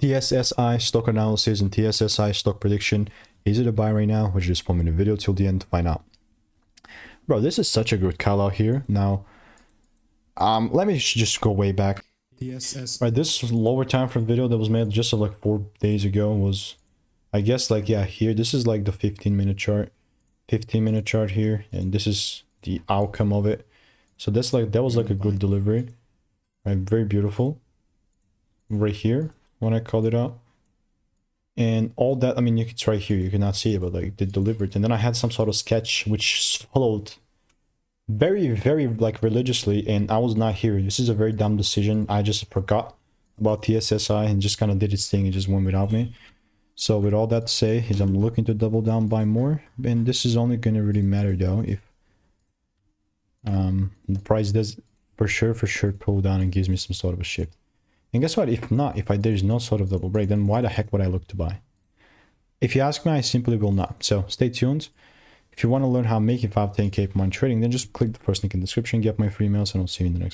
TSSI stock analysis and TSSI stock prediction. Is it a buy right now? Which just put me in the video till the end to find out. Bro, this is such a good call out here. Now, let me just go way back. TSS. Right, this lower time frame video that was made just like 4 days ago was, I guess, like, yeah, here. This is like the 15-minute chart. 15-minute chart here, and this is the outcome of it. So that's like, that was like a good delivery. Right, very beautiful. Right here, when I called it out. And all that, I mean, it's right here, you cannot see it, but like they delivered. And then I had some sort of sketch which followed very, very like religiously, and I was not here. This is a very dumb decision. I just forgot about TSSI and just kind of did its thing. It just went without me. So with all that to say, is I'm looking to double down, buy more, and this is only going to really matter though if the price does for sure pull down and gives me some sort of a shift. And guess what? If not, if there's no sort of double break, then why the heck would I look to buy? If you ask me, I simply will not. So stay tuned. If you want to learn how I'm making 5-10K per month trading, then just click the first link in the description, get my free emails, and I'll see you in the next one.